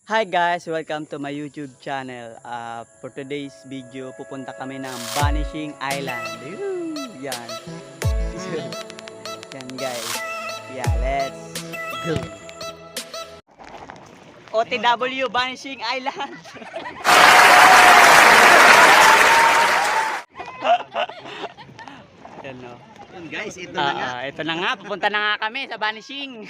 Hi guys! Welcome to my YouTube channel. For today's video, pupunta kami ng Vanishing Island. Yan. Yan guys. Yeah, let's go. OTW Vanishing Island. Yan no. Yun guys, ito na nga. Ito na nga, pupunta na nga kami sa Vanishing.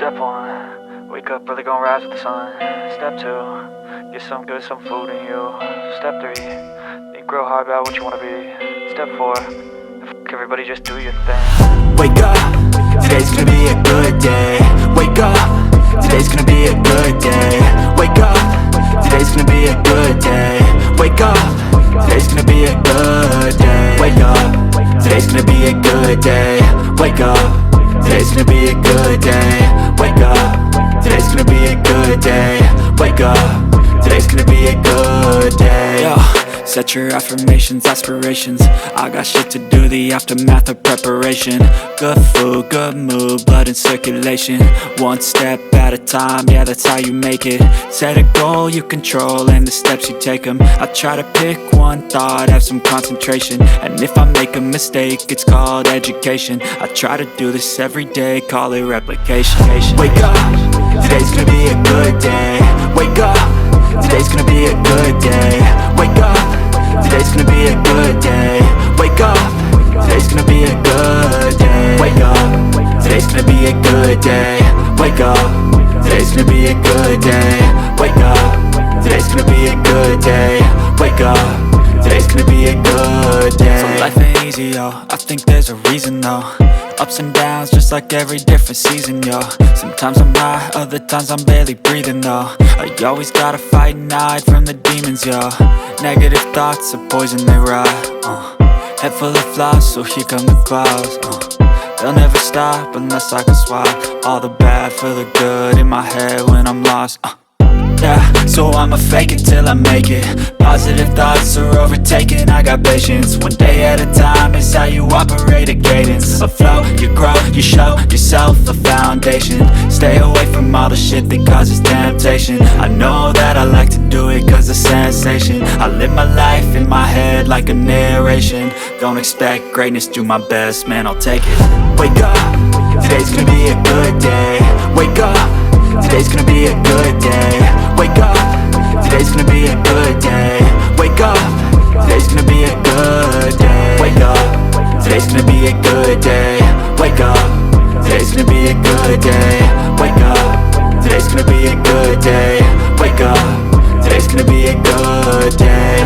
Step 1, wake up early, gonna rise with the sun. Step 2, get some good, some food in you. Step 3, think real hard about what you wanna be. Step 4, everybody just do your thing. Wake up, today's gonna be a good day. Wake up, today's gonna be a good day. Wake up, today's gonna be a good day. Wake up, today's gonna be a good day. Wake up, today's gonna be a good day. Wake up, today's gonna be a good day. Wake up, today's gonna be a good day. Wake up, today's gonna be a good day. Yo, set your affirmations, aspirations. I got shit to do, the aftermath of preparation. Good food, good mood, blood in circulation. One step at a time, yeah, that's how you make it. Set a goal you control and the steps you take them. I try to pick one thought, have some concentration. And if I make a mistake, it's called education. I try to do this every day, call it replication. Wake up, today's gonna be a good day. Wake up, today's gonna be a good day. Wake up, today's gonna be a good day. Wake up, today's gonna be a good day. Wake up, today's gonna be a good day. Wake up, today's gonna be a good day. Wake up, today's gonna be a good day. Wake up, today's gonna be a good day. So life ain't easy, yo, I think there's a reason though. Ups and downs, just like every different season, yo. Sometimes I'm high, other times I'm barely breathing, though. I always gotta fight and hide from the demons, yo. Negative thoughts are poison, they rot. Head full of flies, so here come the clouds. They'll never stop unless I can swap all the bad for the good in my head when I'm lost. Yeah, so I'ma fake it till I make it. Positive thoughts are overtaken, I got patience. One day at a time is how you operate a cadence. A flow, you grow, you show yourself a foundation. Stay away from all the shit that causes temptation. I know that I like to do it cause it's sensation. I live my life in my head like a narration. Don't expect greatness, do my best, man, I'll take it. Wake up, today's gonna be a good day. Wake up, today's gonna be a good day. Wake up, today's gonna be a good day. Wake up, today's gonna be a good day. Wake up, today's gonna be a good day. Wake up, today's gonna be a good day. Wake up, today's gonna be a good day. Wake up, today's gonna be a good day.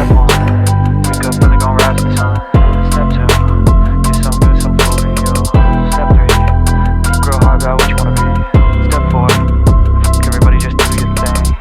Wake up early, gonna rise with the sun. Step 2, get some good, some food in you. Step 3, think real hard about what you wanna be. Step 4, everybody just do your thing.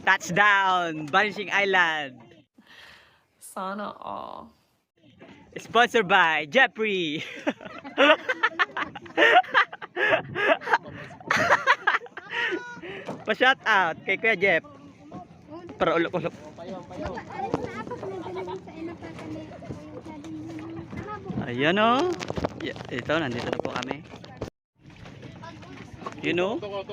Touchdown! Vanishing Island. Sana all. Sponsored by Jeffrey. Pa-shout out kay Kuya Jeff. Para ulok-ulok. Ayan o. Ito, nandito na po kami. You know? Oh,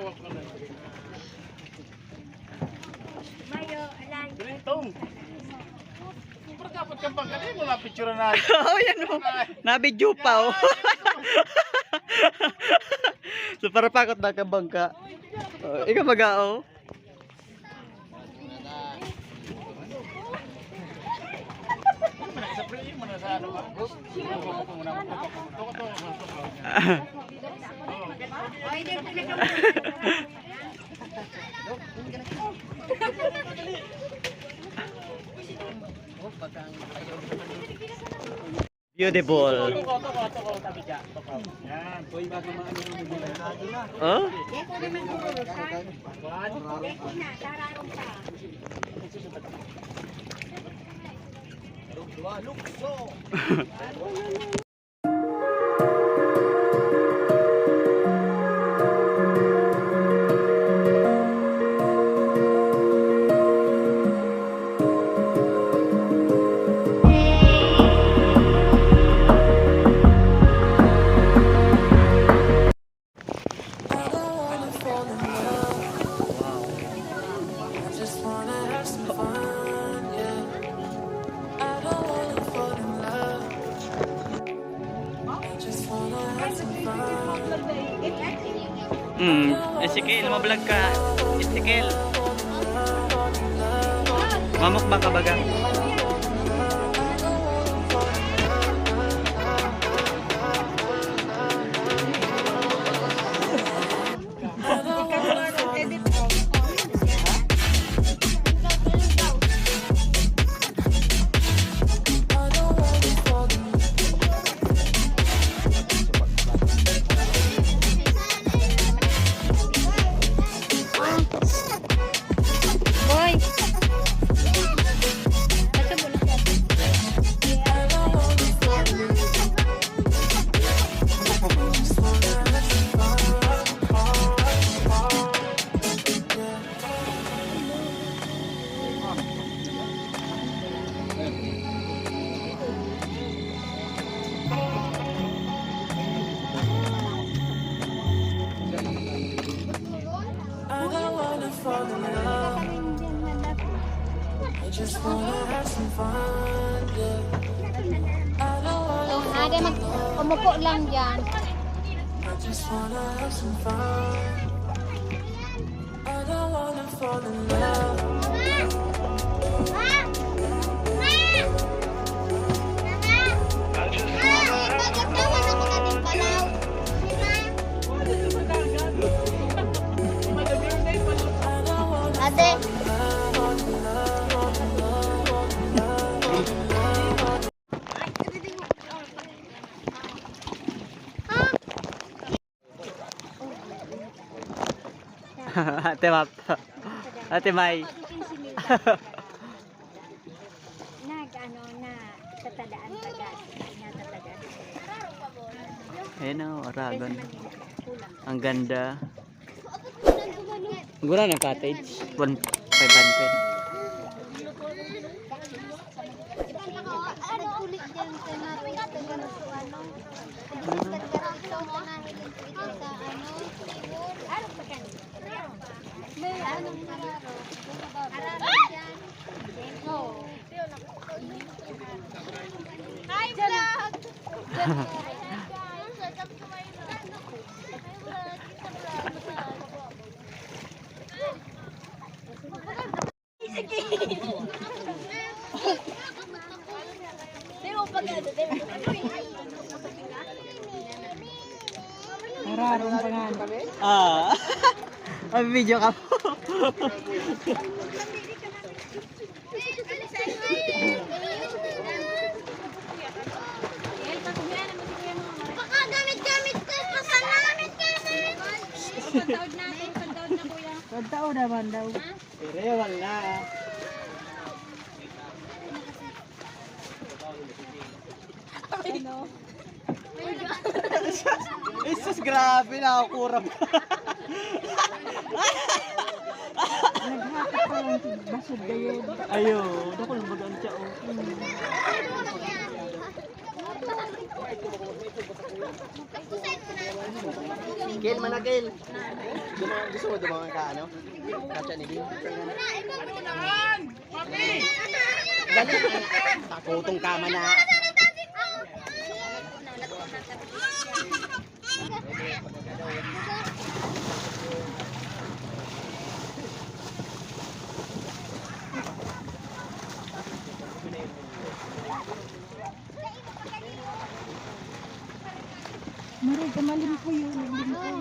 yan o. Nabidyo pa o. So para pakot na ka bangka. Ikaw mag-ao. Beautiful. Oh? Ezekiel, mablog ka. Ezekiel. Mamukbang ka baga. Ada umupo lang dyan. Ade. Ate Map. Ate May. Nag-ano na tatadaan tagat. Natatagat. Ayun o, Aragon. Ang ganda. Ang gura ng cottage. 1,500. Ano ulit dyan sa natin sa ganito ano? May anong nararo? Araro dyan. Oh. Hi vlog! Nararong pangalan. Ah. Ang video ka po. Baka gamit-gamit ko pa sa namin gamit. Pagtaod natin, pagtaod na kuya. Pagtaod naman daw. Pero wala. Ano? Isus, grabe na ako kurap. Naghapit pa lang basod kayo. Ayo, dakol mo doon siya. Kill mana kill. Gusto mo dumang ka ano? Kacha ni Bin. Ano naman? Papi. Dali. Takutong kama na. Maray, kamalim po yun. Malim po.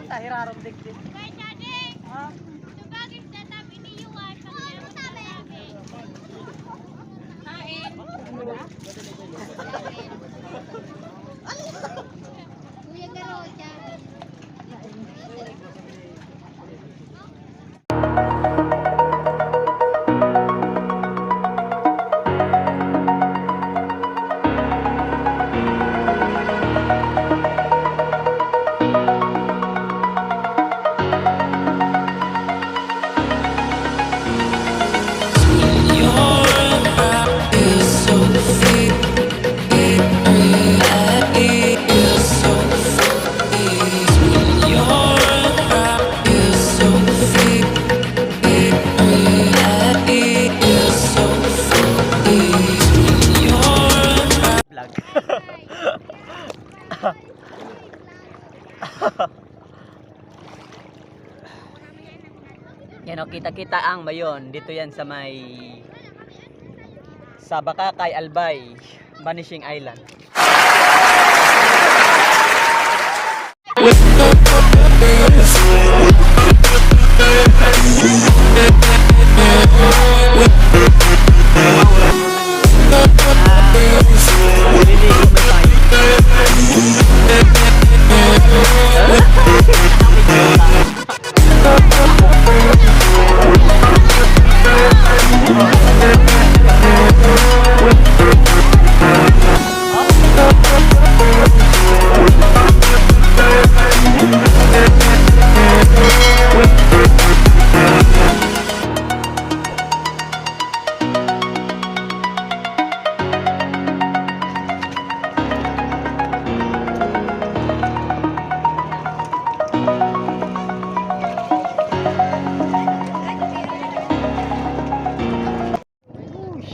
Tahiraron digdig. Kuya Garocha. Vlog. Yan o, kita-kita ang mayon. Dito yan sa Bacakay, Albay, Vanishing Island.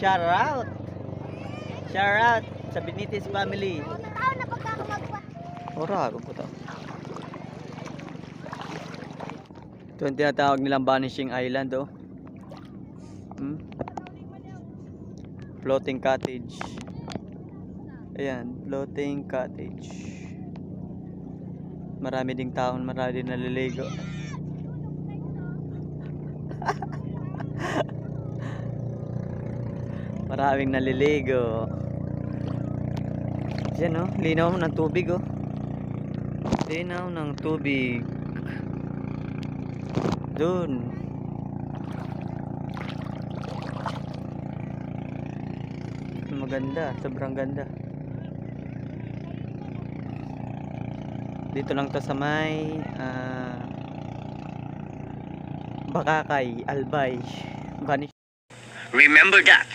Shout out! Shout out sa Benitez family. Tao na pagkakamagpa. Ora, kung puto. Ito yung tinatawag nilang Vanishing Island, oh. Floating cottage. Ayan, floating cottage. Marami ding taon, marami din naliligo. Maraming naliligo. Diyan, oh, linaw ng tubig, oh. Linaw ng tubig. Doon. Maganda, sobrang ganda. Dito lang to sa may Bacakay, Albay, Vanishing Remember that.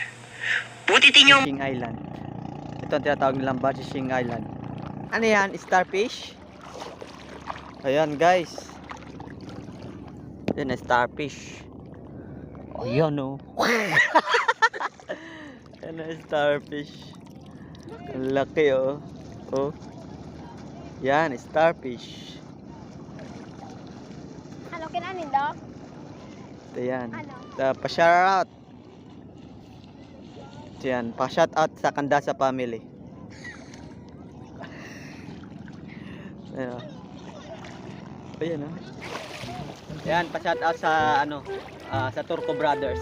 Put it in your Island. Ito ang tinatawag nilang Vanishing Island. Ano yan? Starfish? Ayan guys. Yan na starfish. Oh yan oh. Yan na starfish. Ang laki oh. Oh. Yan, starfish. Ano kinanin daw? Ito yan. Ano? Pa-shoutout. Ito yan. Pa-shoutout sa Kandasa family. Ayan. Ayan oh. Yan, pa-shoutout sa sa Turco Brothers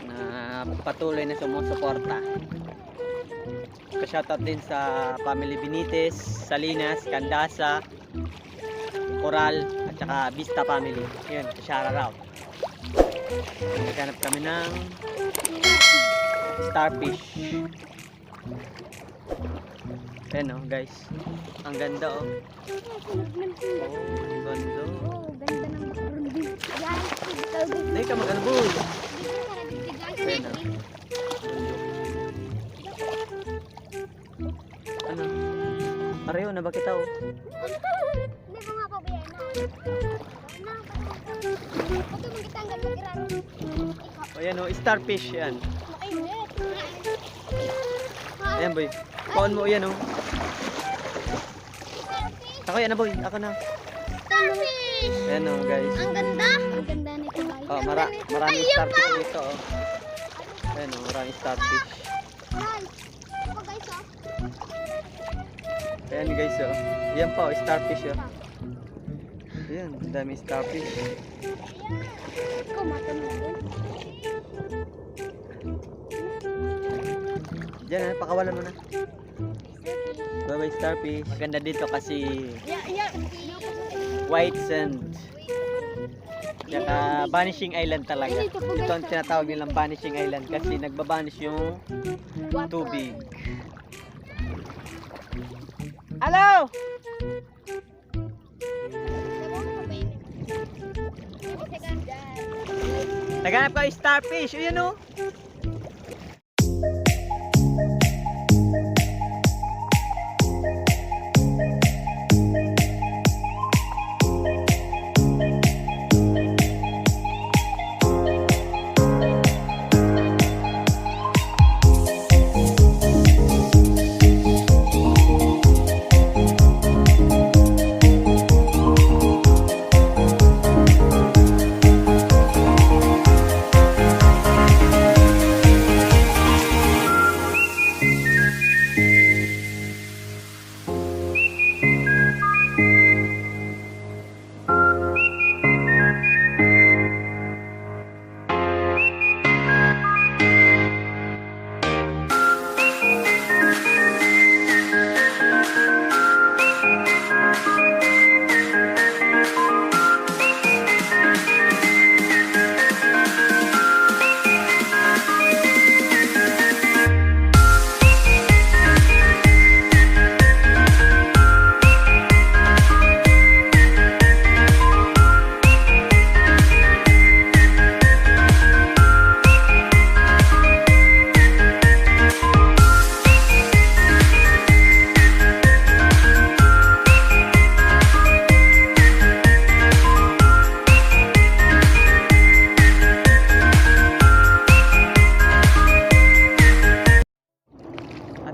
na patuloy na sumusuporta. Pa-shoutout din sa family Benitez, Salinas, Kandasa, Coral at saka Vista family. Yan, shoutout. Naghanap kami ng starfish. Ayan oh guys. Ang ganda oh. Oh, ang ganda. Oh, ganda ng background. Guys, Hindi ka mag-alboy. Ayan oh. Ano? Pareho na ba kita oh? Hindi mo nga pabayaan na. Pati mo kitanggal mag-iraro. Ayan oh, starfish yan. Mainit. Ayan boy. Paon mo yan oh. Starfish. Ako yan na boy, ako na. Starfish! Ayan o guys. Ang ganda! Ang ganda nito guys. Oh, maraming starfish dito oh. Ayan o, maraming starfish. Guys, ito guys oh. Ayan guys oh. Yan pa oh, starfish oh. Ayan, daming starfish. Ikaw matanong mo. Diyan, pakawalan mo na. Bye bye starfish. Maganda dito kasi white sand. Tsaka Vanishing Island talaga. Ito ang tinatawag nilang Vanishing Island kasi nagbabanish yung tubig. Hello! Naghanap ka yung starfish. Ayan o.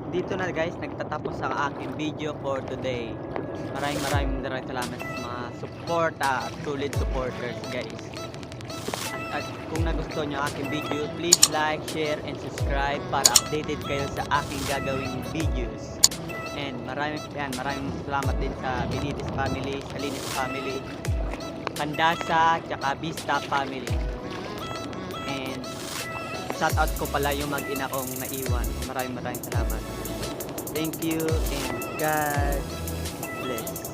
Dito na guys, nagtatapos ang aking video for today. Maraming salamat sa mga suporta at solid supporters guys. At kung nagustuhan nyo aking video, please like, share, and subscribe para updated kayo sa aking gagawing videos. And maraming salamat din sa Binitis family, Salinas family, Kandasa, tsaka Vista family. And shout out ko pala yung mag-ina kong naiwan. Maraming salamat. Thank you and God bless.